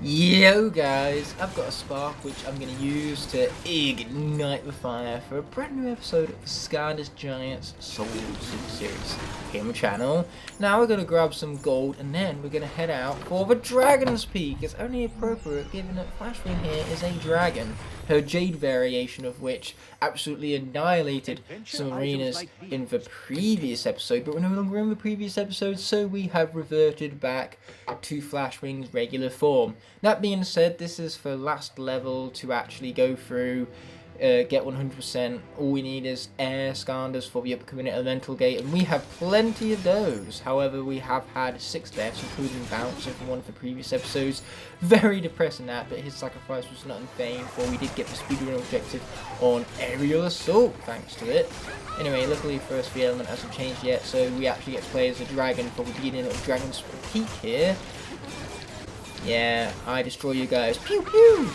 Yo guys, I've got a spark which I'm going to use to ignite the fire for a brand new episode of Skylanders Giants Soul Seekers here on the channel. Now we're going to grab some gold and then we're going to head out for the Dragon's Peak. It's only appropriate given that Flashwing here is a dragon, her jade variation of which absolutely annihilated some arenas in the previous episode, but we're no longer in the previous episode, so we have reverted back to Flashwing's regular form. That being said, this is the last level to actually go through, get 100%. All we need is air Skylanders for the upcoming elemental gate, and we have plenty of those. However, we have had 6 deaths, including Bounce from one of the previous episodes. Very depressing that, but his sacrifice was not in vain, for we did get the speedrun objective on aerial assault thanks to it. Anyway, luckily for us the element hasn't changed yet, so we actually get to play as a dragon for the beginning of Dragon's Peak here. Yeah, I destroy you guys. Pew pew!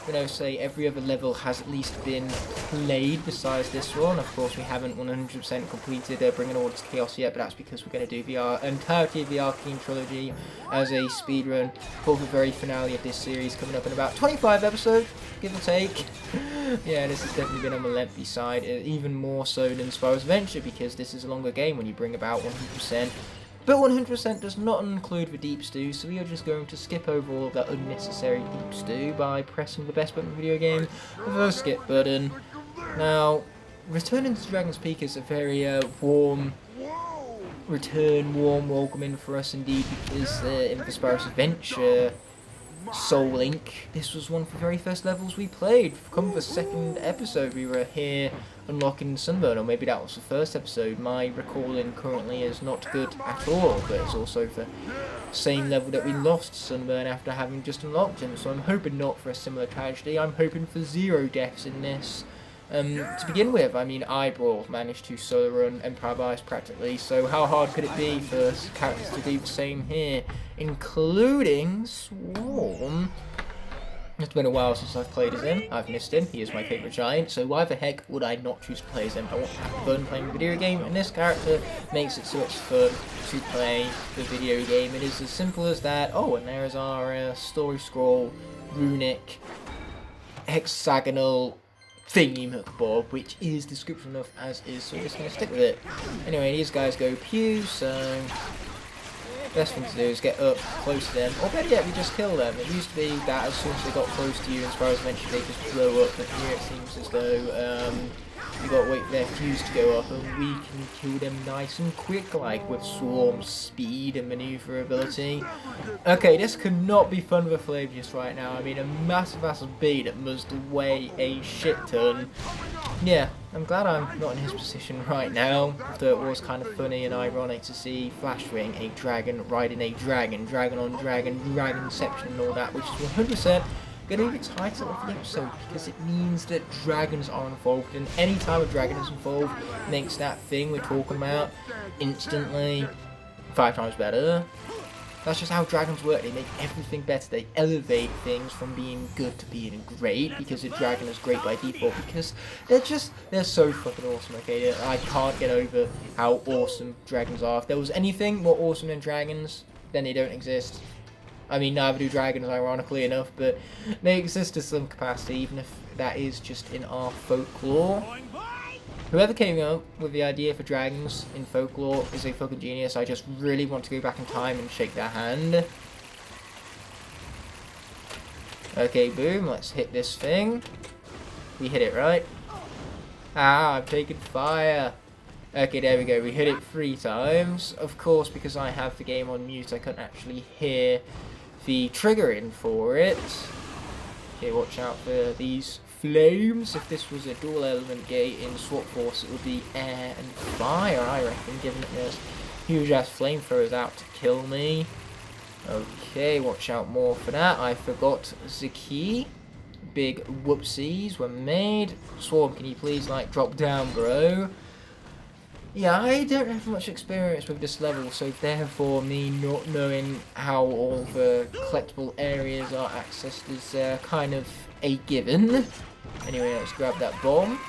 You know, say every other level has at least been played besides this one. Of course, we haven't 100% completed Bringing Order to Chaos yet, but that's because we're going to do the entirety of the Arcane Trilogy as a speedrun for the very finale of this series coming up in about 25 episodes, give or take. Yeah, this has definitely been on the lengthy side, even more so than Spyro's Adventure, because this is a longer game when you bring about 100%. But 100% does not include the deep stew, so we are just going to skip over all of that unnecessary deep stew by pressing the best button in the video game, the skip button. Now, returning to Dragon's Peak is a very warm return, warm welcoming for us indeed, because in the Spyro's Adventure Soul Link, this was one of the very first levels we played. Come the second episode, we were here unlocking Sunburn, or maybe that was the first episode. My recalling currently is not good at all, but it's also the same level that we lost Sunburn after having just unlocked him, so I'm hoping not for a similar tragedy. I'm hoping for 0 deaths in this. To begin with, I mean, Eyeball managed to solo run Empire Vice practically, so how hard could it be for characters to do the same here, including Swarm? It's been a while since I've played as him. I've missed him. He is my favourite giant, so why the heck would I not choose to play as him? I want to have fun playing the video game, and this character makes it so much fun to play the video game. It is as simple as that. Oh, and there is our story scroll, runic, hexagonal thingy McBob, which is description enough as is, so we're just going to stick with it. Anyway, these guys go pew, so best thing to do is get up close to them, or better yet, we just kill them. It used to be that as soon as they got close to you in Spyro's Adventure, they just blow up, but here it seems as though you got to wait for their fuse to go up, and we can kill them nice and quick, like with Swarm's speed and maneuverability. Okay, this could not be fun with Flavius right now. I mean, a massive bee that must weigh a shit ton. Yeah, I'm glad I'm not in his position right now, though it was kind of funny and ironic to see Flashwing, a dragon, riding a dragon, dragon on dragon, DragonCeption and all that, which is 100% going to be the title of the episode, because it means that dragons are involved, and any time a dragon is involved makes that thing we're talking about instantly 5 times better. That's just how dragons work. They make everything better. They elevate things from being good to being great, because a dragon is great by default, because they're so fucking awesome, okay? I can't get over how awesome dragons are. If there was anything more awesome than dragons, then they don't exist. I mean, neither do dragons, ironically enough, but they exist to some capacity, even if that is just in our folklore. Whoever came up with the idea for dragons in folklore is a fucking genius. I just really want to go back in time and shake their hand. Okay, boom, let's hit this thing. We hit it, right? Ah, I've taken fire. Okay, there we go, we hit it 3 times. Of course, because I have the game on mute, I couldn't actually hear the triggering for it. Okay, watch out for these flames. If this was a dual element gate in Swap Force, it would be air and fire, I reckon, given that there's huge ass flamethrowers out to kill me. Okay, watch out more for that. I forgot the key. Big whoopsies were made. Swarm, can you please, like, drop down, bro? Yeah, I don't have much experience with this level, so therefore me not knowing how all the collectible areas are accessed is kind of a given. Anyway, let's grab that bomb.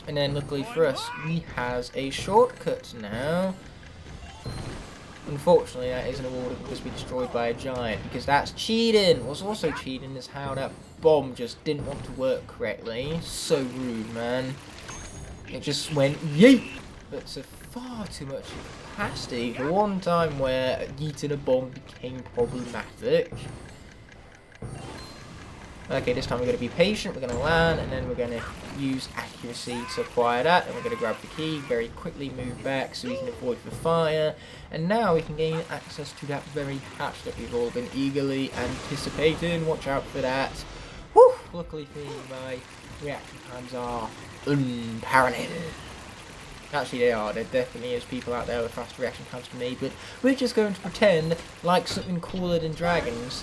And then luckily for us, we has a shortcut now. Unfortunately, that isn't a wall that can just be destroyed by a giant, because that's cheating. What's also cheating is how that bomb just didn't want to work correctly. So rude, man. It just went yeet, but to far too much capacity. The one time where yeeting a bomb became problematic. Okay, this time we're going to be patient, we're going to land, and then we're going to use accuracy to acquire that, and we're going to grab the key, very quickly move back so we can avoid the fire, and now we can gain access to that very hatch that we've all been eagerly anticipating. Watch out for that. Whew! Luckily for me, my reaction times are unparalleled. Actually, they are. There definitely is people out there with faster reaction times than me, but we're just going to pretend like something cooler than dragons,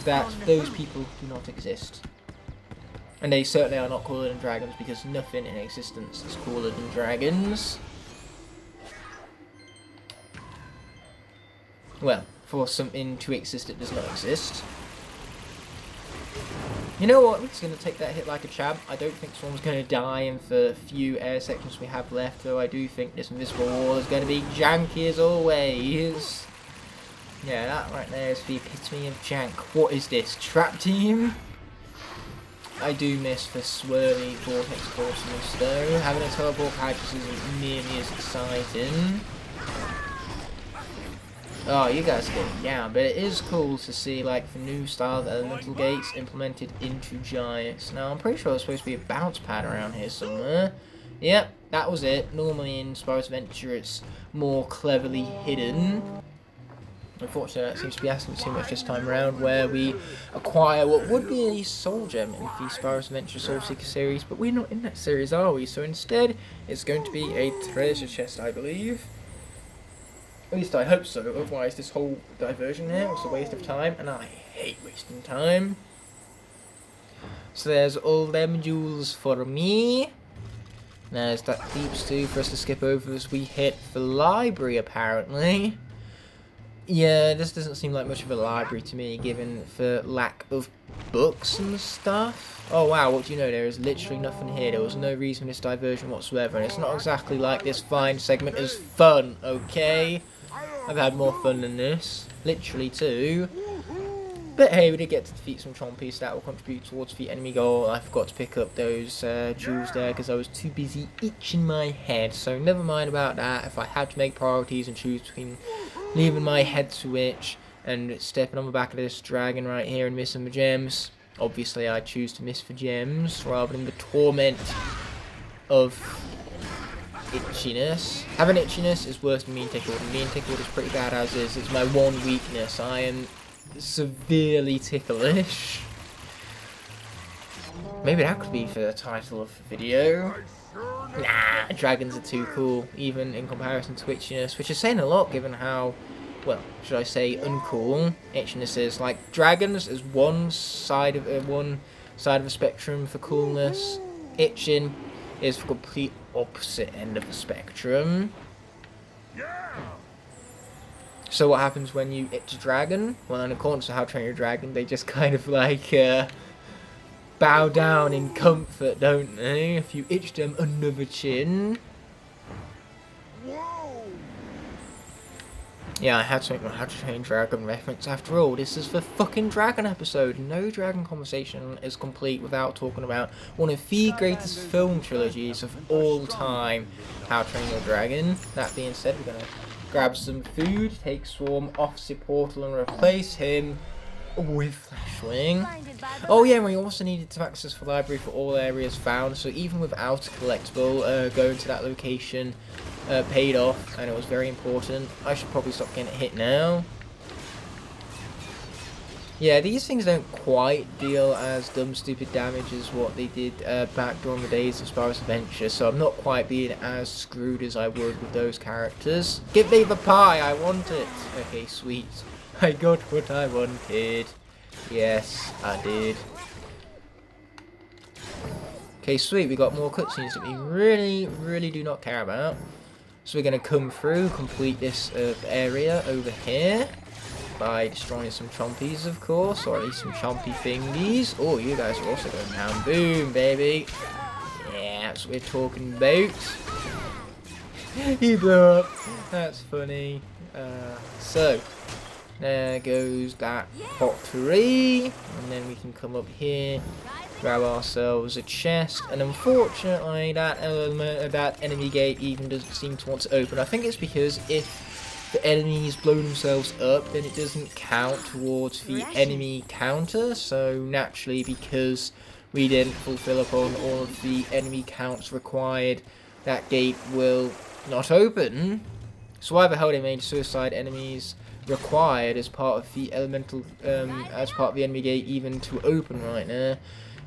that those people do not exist. And they certainly are not cooler than dragons, because nothing in existence is cooler than dragons. Well, for something to exist that does not exist. You know what, we're just going to take that hit like a champ. I don't think someone's going to die in the few air sections we have left, though I do think this invisible wall is going to be janky as always. Yeah, that right there is the epitome of jank. What is this? Trap team? I do miss the swirly vortex courses though. Having a teleport character isn't nearly as exciting. Oh, you guys are getting down, but it is cool to see like the new style of elemental gates implemented into giants. Now I'm pretty sure there's supposed to be a bounce pad around here somewhere. Yep, that was it. Normally in Spyro's Adventure it's more cleverly hidden. Unfortunately, that seems to be asking too much this time around, where we acquire what would be a soul gem in the Skylanders Adventure Soul Seekers series, but we're not in that series, are we? So instead, it's going to be a treasure chest, I believe. At least I hope so, otherwise this whole diversion here was a waste of time, and I hate wasting time. So there's all them jewels for me. There's that deep stew for us to skip over as we hit the library, apparently. Yeah, this doesn't seem like much of a library to me, given the lack of books and stuff. Oh wow, what do you know, there is literally nothing here. There was no reason for this diversion whatsoever, and it's not exactly like this fine segment is fun, okay? I've had more fun than this, literally too. But hey, we did get to defeat some chompies, so that will contribute towards the enemy goal. I forgot to pick up those jewels there because I was too busy itching my head, so never mind about that. If I had to make priorities and choose between leaving my head to itch and stepping on the back of this dragon right here and missing the gems, obviously I choose to miss the gems rather than the torment of itchiness. Having itchiness is worse than being tickled, and being tickled is pretty bad as is. It's my one weakness. I am severely ticklish. Maybe that could be the title of the video. Nah, dragons are too cool, even in comparison to itchiness, which is saying a lot given how, well, should I say, uncool itchiness is. Like, dragons is one side of the spectrum for coolness. Itching is the complete opposite end of the spectrum. So what happens when you itch a dragon? Well, in accordance to How to Train Your Dragon, they just kind of like bow down in comfort, don't they? If you itch them under the chin. Yeah, I had to make my How to Train Dragon reference. After all, this is the fucking dragon episode. No dragon conversation is complete without talking about one of the greatest film trilogies of all time, How to Train Your Dragon. That being said, we're gonna grab some food, take Swarm off the portal and replace him with Flashwing. Oh yeah, we also needed to access the library for all areas found, so even without a collectible, going to that location paid off, and it was very important. I should probably stop getting hit now. Yeah, these things don't quite deal as dumb stupid damage as what they did back during the days of Spyro's Adventure, so I'm not quite being as screwed as I would with those characters. Give me the pie, I want it! Okay, sweet. I got what I wanted. Yes, I did. Okay, sweet, we got more cutscenes that we really do not care about. So we're going to come through, complete this area over here by destroying some chompies, of course, or at least some chompy thingies. Oh, you guys are also going down. Boom, baby. Yeah, that's what we're talking about. He blew up. That's funny. So, there goes that pottery. And then we can come up here, grab ourselves a chest. And unfortunately, that element, that enemy gate even doesn't seem to want to open. I think it's because if the enemies blow themselves up, then it doesn't count towards the enemy counter. So naturally, because we didn't fulfill upon all of the enemy counts required, that gate will not open. So why the hell they made suicide enemies required as part of the elemental, as part of the enemy gate even to open right now?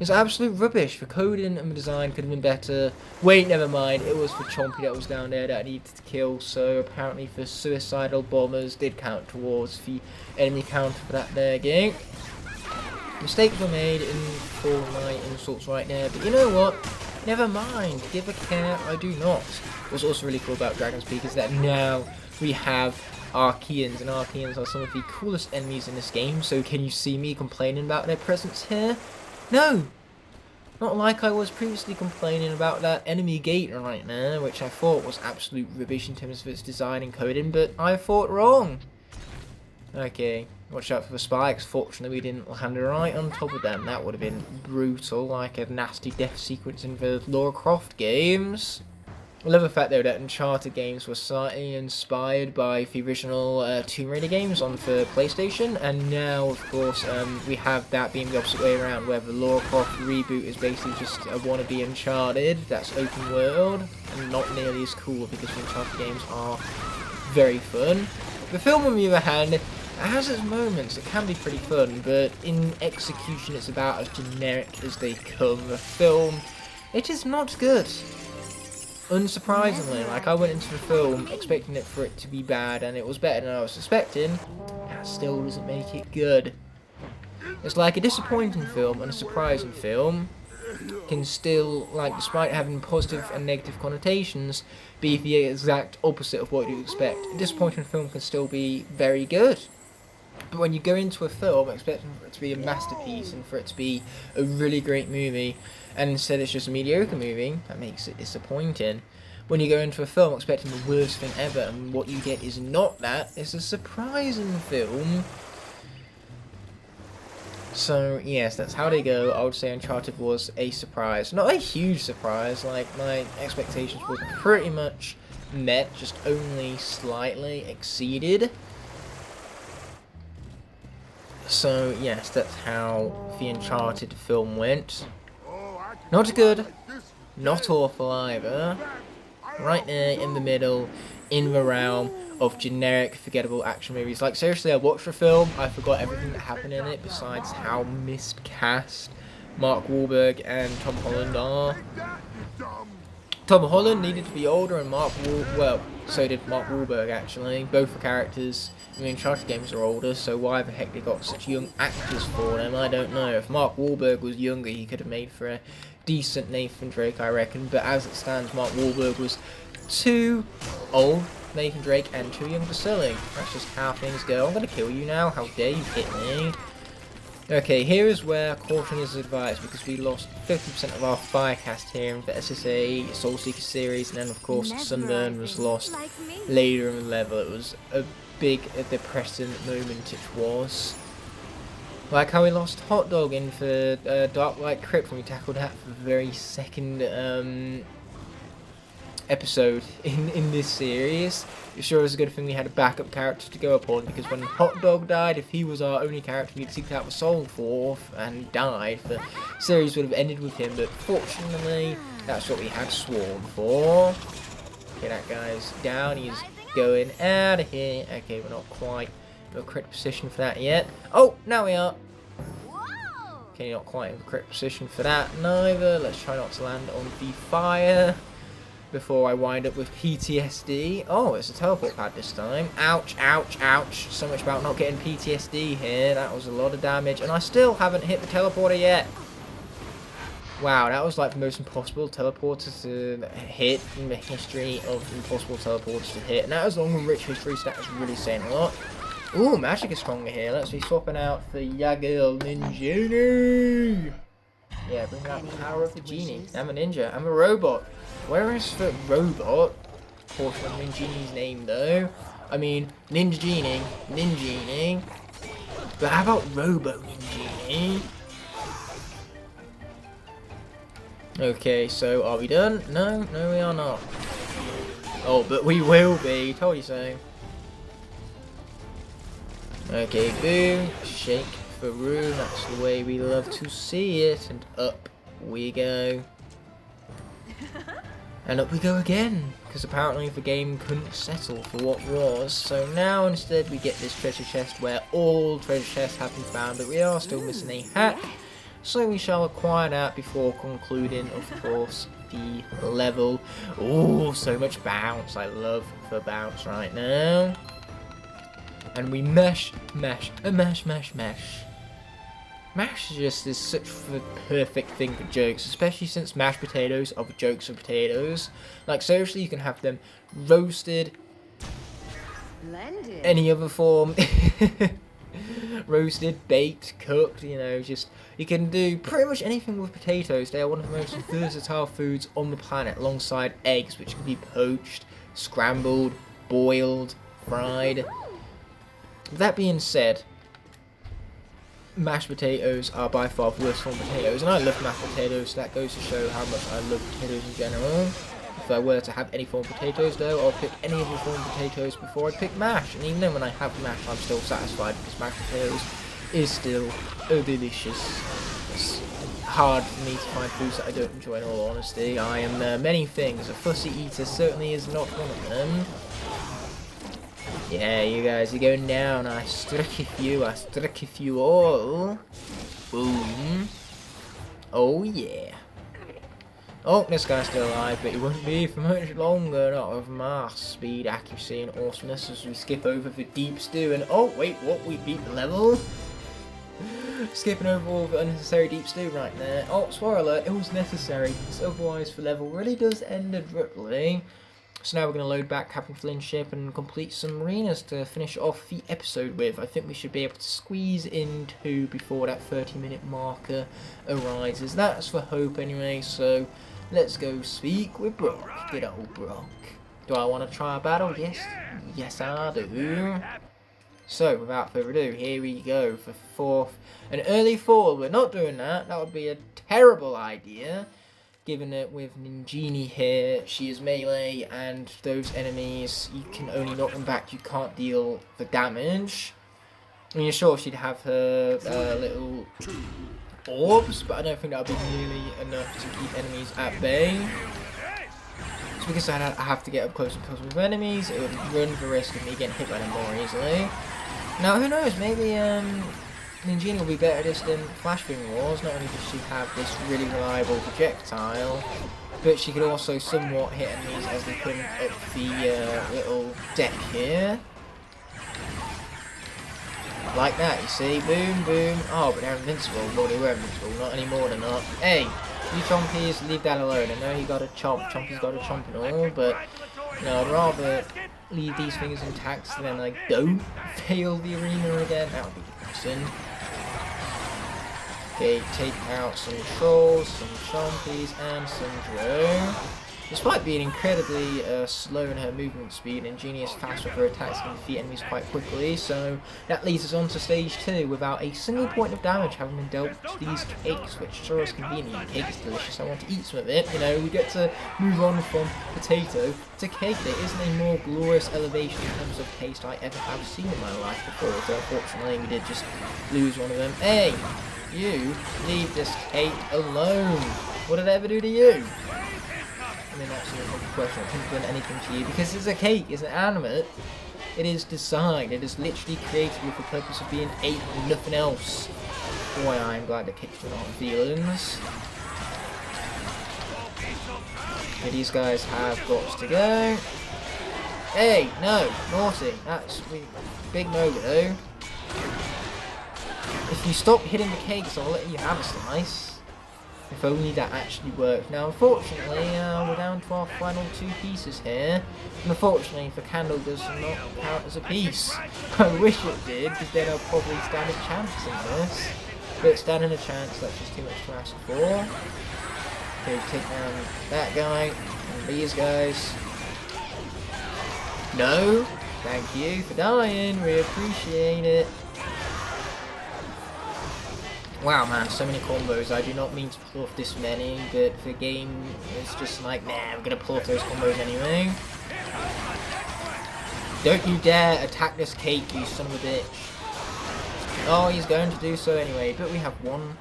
It's absolute rubbish. The coding and the design could have been better. Wait, never mind. It was the Chompy that was down there that I needed to kill. So apparently the suicidal bombers did count towards the enemy counter for that there gate. Mistakes were made in for my insults right there. But you know what? Never mind. Give a care. I do not. What's also really cool about Dragon's Peak is that now we have Archeans. And Archeans are some of the coolest enemies in this game. So can you see me complaining about their presence here? No! Not like I was previously complaining about that enemy gate right now, which I thought was absolute rubbish in terms of its design and coding, but I thought wrong. Okay, watch out for the spikes. Fortunately, we didn't land right on top of them. That would have been brutal, like a nasty death sequence in the Lara Croft games. I love the fact though that Uncharted games were slightly inspired by the original Tomb Raider games on the PlayStation, and now of course we have that being the opposite way around, where the Lara Croft reboot is basically just a wannabe Uncharted that's open world and not nearly as cool, because the Uncharted games are very fun. The film, on the other hand, has its moments. It can be pretty fun, but in execution it's about as generic as they come. The film, it is not good. Unsurprisingly, like, I went into the film expecting it for it to be bad, and it was better than I was expecting. That still doesn't make it good. It's like a disappointing film and a surprising film can still, like, despite having positive and negative connotations, be the exact opposite of what you expect. A disappointing film can still be very good. But when you go into a film expecting for it to be a masterpiece and for it to be a really great movie, and instead it's just a mediocre movie, that makes it disappointing. When you go into a film expecting the worst thing ever, and what you get is not that, it's a surprising film. So yes, that's how they go. I would say Uncharted was a surprise. Not a huge surprise, like my expectations were pretty much met, just only slightly exceeded. So yes, that's how the Uncharted film went. Not good, not awful either. Right there in the middle, in the realm of generic, forgettable action movies. Like, seriously, I watched the film, I forgot everything that happened in it, besides how miscast Mark Wahlberg and Tom Holland are. Tom Holland needed to be older, and so did Mark Wahlberg, actually. Both the characters in the Uncharted games are older, so why the heck they got such young actors for them, I don't know. If Mark Wahlberg was younger, he could have made for a decent Nathan Drake, I reckon. But as it stands, Mark Wahlberg was too old, Nathan Drake, and too young for silly. That's just how things go. I'm gonna kill you now. How dare you hit me? Okay, here is where caution is advised, because we lost 50% of our Firecast here in the SSA Soul Seekers series, and then of course Sunburn was lost later in the level. It was a big depressing moment, it was. Like how we lost Hot Dog in the Dark Light Crypt when we tackled that for the very second episode in this series. It sure was a good thing we had a backup character to go upon, because when Hot Dog died, if he was our only character we'd seeked out the soul for and died, the series would have ended with him, but fortunately that's what we had sworn for. Okay, that guy's down, he's going out of here. Okay, we're not quite in the correct position for that yet. Oh, now we are. Okay, not quite in the correct position for that neither. Let's try not to land on the fire before I wind up with PTSD. Oh, it's a teleport pad this time. Ouch, ouch, ouch. So much about not getting PTSD here. That was a lot of damage, and I still haven't hit the teleporter yet. Wow, that was like the most impossible teleporter to hit in the history of impossible teleporters to hit. And that was long and rich history, so that was really saying a lot. Ooh, magic is stronger here. Let's be swapping out for Yagil Ninjini. Yeah, bring out the power of the genie. I'm a ninja. I'm a robot. Where is the robot? portion of Ninjini's name though. I mean, Ninjini. But how about Robo Ninjini? Okay, so are we done? No, we are not. Oh, but we will be. Told you so. Okay, boom. Shake for room. That's the way we love to see it. And up we go. And up we go again. Because apparently the game couldn't settle for what was. So now instead we get this treasure chest where all treasure chests have been found. But we are still missing a hat. So we shall acquire that before concluding, of course, the level. Oh, so much bounce. I love the bounce right now. And we mash. Mash just is such the perfect thing for jokes, especially since mashed potatoes are the jokes of potatoes. Like, seriously, you can have them roasted, Blended. any other form. Roasted, baked, cooked, you know, just, you can do pretty much anything with potatoes. They are one of the most versatile foods on the planet, alongside eggs, which can be poached, scrambled, boiled, fried. That being said, mashed potatoes are by far the worst form of potatoes, and I love mashed potatoes, so that goes to show how much I love potatoes in general. If I were to have any form of potatoes though, I'll pick any other form of potatoes before I pick mash. And even then when I have mash, I'm still satisfied because mashed potatoes is still delicious. It's hard for me to find foods that I don't enjoy, in all honesty. I am many things. A fussy eater certainly is not one of them. Yeah, you guys are going down. I struck you all. Boom. Oh yeah. Oh, this guy's still alive, but he won't be for much longer. Not with my speed, accuracy, and awesomeness as we skip over the deep stew. And oh, wait, what? We beat the level? Skipping over all the unnecessary deep stew right there. Oh, spoiler alert, it was necessary, because otherwise the level really does end abruptly. So now we're going to load back Captain Flynn's ship and complete some arenas to finish off the episode with. I think we should be able to squeeze in 2 before that 30-minute marker arises. That's the hope anyway, so let's go speak with Brock. Good old Brock. Do I want to try a battle? Yes. Yes, I do. So, without further ado, here we go for an early forward. We're not doing that. That would be a terrible idea. Given it with Ninjini here, she is melee, and those enemies, you can only knock them back, you can't deal the damage. I mean, sure, she'd have her little orbs, but I don't think that would be nearly enough to keep enemies at bay. So because I have to get up close and close with enemies, it would run the risk of me getting hit by them more easily. Now, who knows, maybe Ninjini will be better at this than Flashbang Wars. Not only does she have this really reliable projectile, but she could also somewhat hit enemies as they come up the little deck here. Like that, you see? Boom, boom. Oh, but they're invincible. Well, they were invincible, not anymore, they're not. Hey, you chompies, leave that alone. I know you got a chomp, Chompy's got a chomp and all, but, you know, I'd rather leave these things intact than, like, don't fail the arena again. That would be depressing. Okay, take out some trolls, some chompies, and some drow. Despite being incredibly slow in her movement speed, Ninjini is fast with her attacks and defeat enemies quite quickly, so that leads us on to stage 2 without a single point of damage having been dealt to these cakes, which sure is convenient. Cake is delicious, I want to eat some of it. You know, we get to move on from potato to cake. There isn't a more glorious elevation in terms of taste I ever have seen in my life before, so unfortunately we did just lose one of them. Hey, you leave this cake alone. What did I ever do to you? I mean, that's a question. I couldn't have done anything to you because it's a cake, it's an animate. It is designed, it is literally created with the purpose of being ate and nothing else. Boy, I am glad the cakes do not have feelings. Okay, these guys have got to go. Hey, no, naughty. That's big no-go. If you stop hitting the cakes, I'll let you have a slice. If only that actually worked. Now, unfortunately, we're down to our final 2 pieces here. And unfortunately, the candle does not count as a piece. I wish it did, because then I'll probably stand a chance in this. But standing a chance, that's just too much to ask for. Okay, take down that guy, and these guys. No, thank you for dying, we appreciate it. Wow man, so many combos. I do not mean to pull off this many, but the game is just like, nah, I'm gonna pull off those combos anyway. Don't you dare attack this cake, you son of a bitch. Oh, he's going to do so anyway, but we have one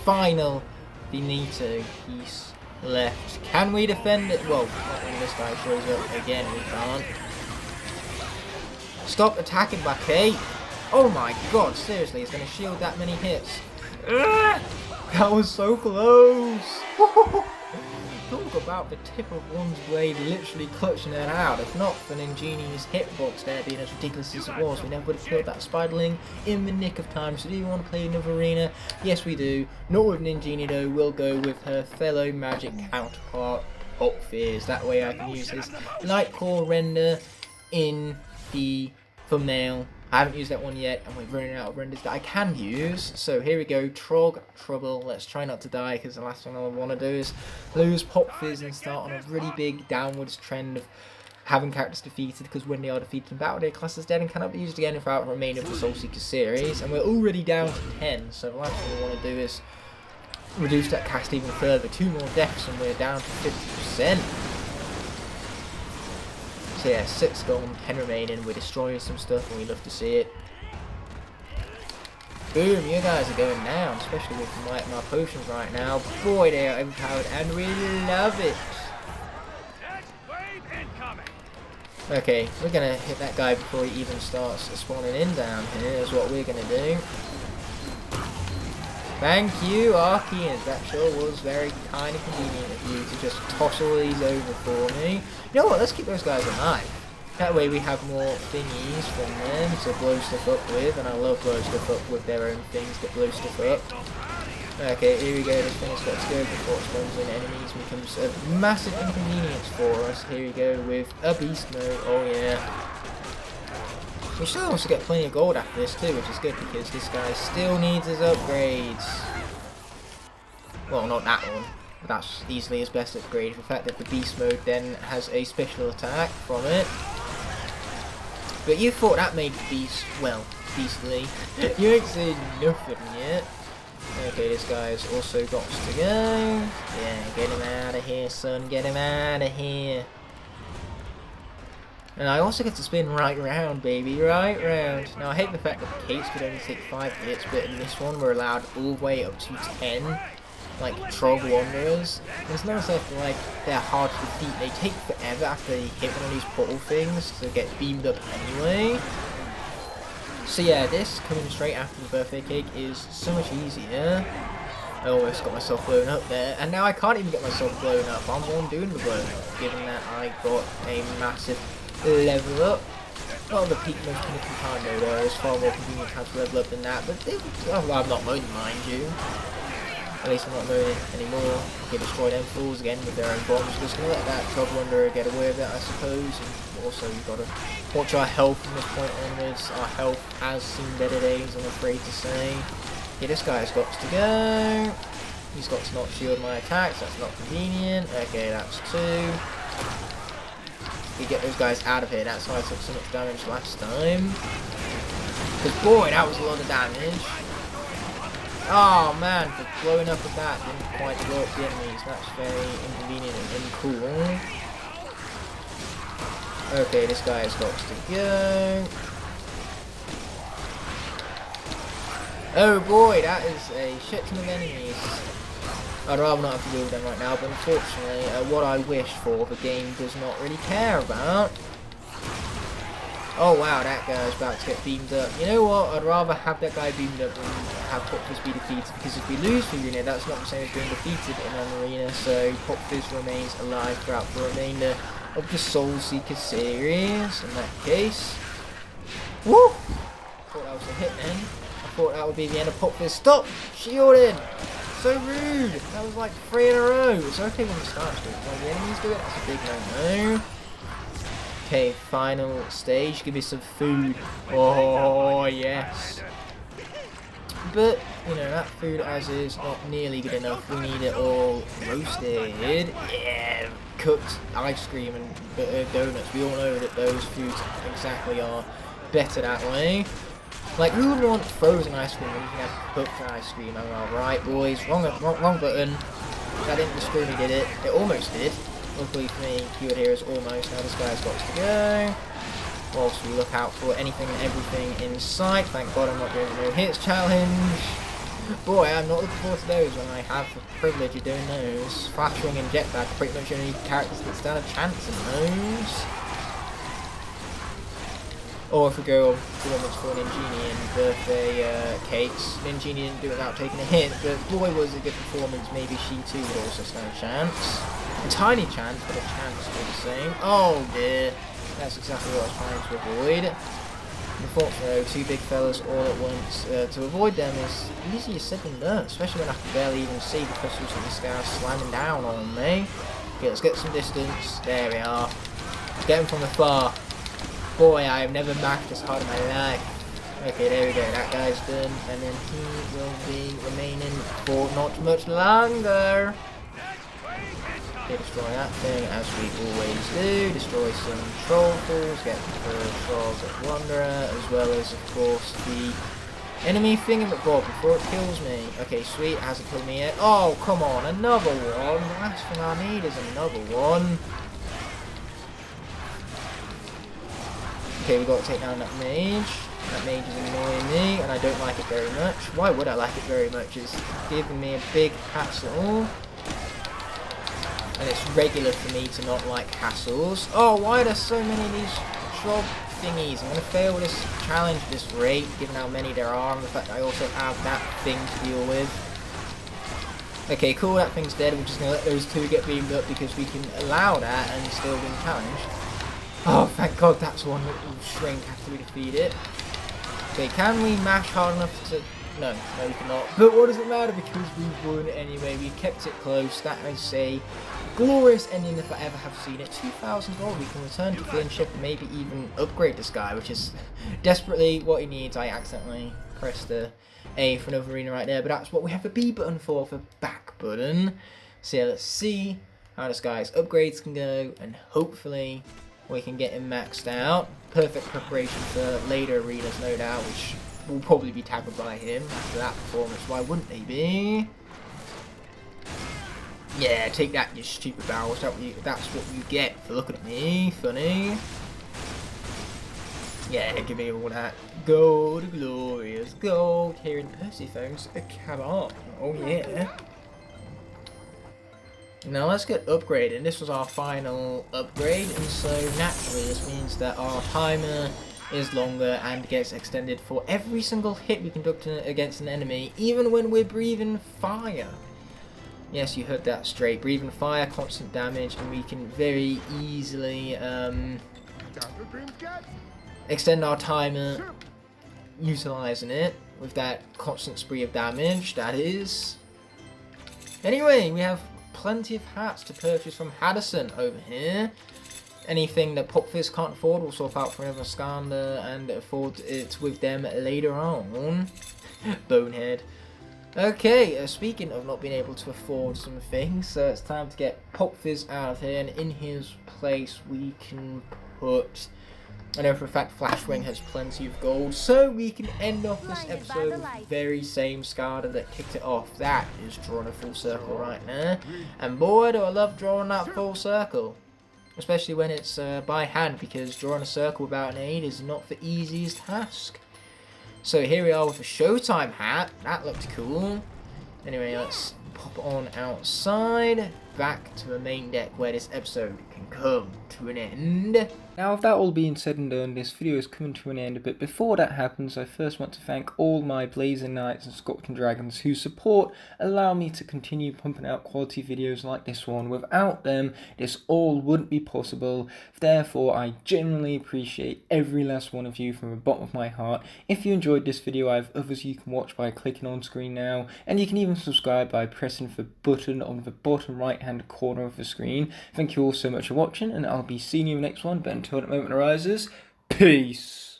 final finito piece left. Can we defend it? Well, not when this guy shows up again, we can't. Stop attacking my cake. Oh my god, seriously, he's going to shield that many hits. Ugh, that was so close. Talk about the tip of one's blade literally clutching it out. If not for Ninjini's hitbox there being as ridiculous as it was, we never would have killed that spiderling in the nick of time. So do you want to play another arena? Yes we do. Not with Ninjini though, we'll go with her fellow magic counterpart, Pop Fizz. That way I can use his light core render in the thumbnail. I haven't used that one yet, and we're running out of renders that I can use. So here we go, Trog Trouble. Let's try not to die, because the last thing I want to do is lose Pop Fizz and start on a really big downwards trend of having characters defeated, because when they are defeated in battle, their class is dead and cannot be used again throughout the remainder of the Soul Seekers series. And we're already down to 10, so the last thing we want to do is reduce that cast even further. 2 more deaths and we're down to 50%. So yeah, 6 gone, 10 remaining, we're destroying some stuff and we love to see it. Boom, you guys are going down, especially with my potions right now. Boy, they are overpowered and we love it. Okay, we're going to hit that guy before he even starts spawning in down here, is what we're going to do. Thank you, Archeans. That sure was very kind and convenient of you to just toss all these over for me. You know what, let's keep those guys alive. That way we have more thingies from them to blow stuff up with, and I love blowing stuff up with their own things that blow stuff up. Okay, here we go, this thing has got to go before it spawns in enemies and becomes a massive inconvenience for us. Here we go with a beast mode, oh yeah. We should also get plenty of gold after this too, which is good because this guy still needs his upgrades. Well, not that one. That's easily his best upgrade. The fact that the beast mode then has a special attack from it. But you thought that made the beast, well, beastly. You ain't seen nothing yet. Okay, this guy's also got to go. Yeah, get him out of here, son. Get him out of here. And I also get to spin right round, baby, right round. Now, I hate the fact that the capes could only take 5 hits, but in this one we're allowed all the way up to 10, like Trog Wanderers. And it's not as if, like, they're hard to defeat. They take forever after they hit one of these portal things to get beamed up anyway. So yeah, this coming straight after the birthday cake is so much easier. I almost got myself blown up there, and now I can't even get myself blown up. I'm the one doing the blown up, given that I got a massive level up. Not the peak most pinnacle time though, it's far more convenient how to level up than that, but I'm not moaning, mind you. At least I'm not moaning anymore. Okay, destroy them fools again with their own bombs. Just gonna let that Trog Wanderer get away with it, I suppose. And also, we've got to watch our health from this point onwards. Our health has seen better days, I'm afraid to say. Okay, this guy's got to go. He's got to not shield my attacks, that's not convenient. Okay, that's 2. We get those guys out of here. That's why I took so much damage last time. Because boy, that was a lot of damage. Oh man, for blowing up with that didn't quite blow up the enemies. That's very inconvenient and uncool. Okay, this guy has got to go. Oh boy, that is a shit ton of enemies. I'd rather not have to deal with them right now, but unfortunately, what I wish for, the game does not really care about. Oh wow, that guy's about to get beamed up. You know what, I'd rather have that guy beamed up than have Pop Fizz be defeated, because if we lose the arena, that's not the same as being defeated in an arena, so Pop Fizz remains alive throughout the remainder of the Soul Seekers series, in that case. Woo! Thought that was a hit then. I thought that would be the end of Pop Fizz. Stop! Shielding! So rude! That was like 3 in a row. It's okay when the starts do it. When the enemies do it, that's a big no-no. Okay, final stage. Give me some food. Oh, yes. But, you know, that food as is not nearly good enough. We need it all roasted. Yeah, cooked ice cream and donuts. We all know that those foods exactly are better that way. Like, who would want frozen ice cream when you can have cooked ice cream? I'm alright, boys. Wrong button. That didn't destroy me, did it? It almost did. Luckily for me, keyword here is almost. Now this guy's got to go. Whilst we look out for anything and everything in sight. Thank God I'm not doing the no hits challenge. Boy, I'm not looking forward to those when I have the privilege of doing those. Flash Wing and Jetpack are pretty much the only characters that stand a chance in those. Or if we go performance for Ninjini and birthday cakes. Ninjini didn't do it without taking a hit, but boy was a good performance. Maybe she too would also stand a chance. A tiny chance, but a chance all the same. Oh dear. That's exactly what I was trying to avoid. Unfortunately, though, two big fellas all at once. To avoid them is easier said than done, especially when I can barely even see the crystals in the sky slamming down on me. Okay, let's get some distance. There we are. Get him from afar. Boy, I have never maxed this hard in my life. Okay, there we go. That guy's done, and then he will be remaining for not much longer. Okay, destroy that thing as we always do. Destroy some troll fools, get the trolls of Wanderer, as well as, of course, the enemy thingamabob before it kills me. Okay, sweet, hasn't killed me yet. Oh, come on, another one. The last thing I need is another one. Okay, we've got to take down that mage. That mage is annoying me, and I don't like it very much. Why would I like it very much? It's giving me a big hassle. And it's regular for me to not like hassles. Oh, why are there so many of these troll thingies? I'm going to fail this challenge at this rate, given how many there are, and the fact that I also have that thing to deal with. Okay, cool, that thing's dead. We're just going to let those two get beamed up because we can allow that and still win the challenge. Oh, thank God, that's one that will shrink after we defeat it. Okay, can we mash hard enough to... No, we cannot. But what does it matter, because we won anyway. We kept it close. That is a glorious ending if I ever have seen it. 2,000 gold. We can return to Flintship and maybe even upgrade this guy, which is desperately what he needs. I accidentally pressed the A for another arena right there, but that's what we have the B button for back button. So yeah, let's see how this guy's upgrades can go, and hopefully we can get him maxed out. Perfect preparation for later arenas, no doubt, which will probably be tackled by him after that performance. Why wouldn't they be? Yeah, take that, you stupid barrels. That's what you get for looking at me. Funny. Yeah, give me all that gold, glorious gold. Here in Persephone's a cabal. Oh yeah. Now let's get upgraded. This was our final upgrade, and so naturally this means that our timer is longer and gets extended for every single hit we conduct against an enemy, even when we're breathing fire. Yes, you heard that straight. Breathing fire, constant damage, and we can very easily extend our timer utilizing it with that constant spree of damage, that is. Anyway, we have plenty of hats to purchase from Haddison over here. Anything that Popfizz can't afford, we'll swap out for another Skylander and afford it with them later on. Bonehead. Okay, speaking of not being able to afford some things, it's time to get Popfizz out of here, and in his place we can put... I know for a fact Flashwing has plenty of gold, so we can end off this episode with the very same Skylander that kicked it off. That is drawing a full circle right now, and boy do I love drawing that full circle. Especially when it's by hand, because drawing a circle without an aid is not the easiest task. So here we are with a Showtime hat. That looked cool. Anyway, let's pop on outside. Back to the main deck where this episode can come to an end. Now, with that all being said and done, this video is coming to an end, but before that happens, I first want to thank all my Blazing Knights and Scorpion Dragons whose support allow me to continue pumping out quality videos like this one. Without them, this all wouldn't be possible. Therefore, I genuinely appreciate every last one of you from the bottom of my heart. If you enjoyed this video, I have others you can watch by clicking on screen now, and you can even subscribe by pressing the button on the bottom right hand corner of the screen. Thank you all so much for watching, and I'll be seeing you in the next one, but until that moment arises, peace!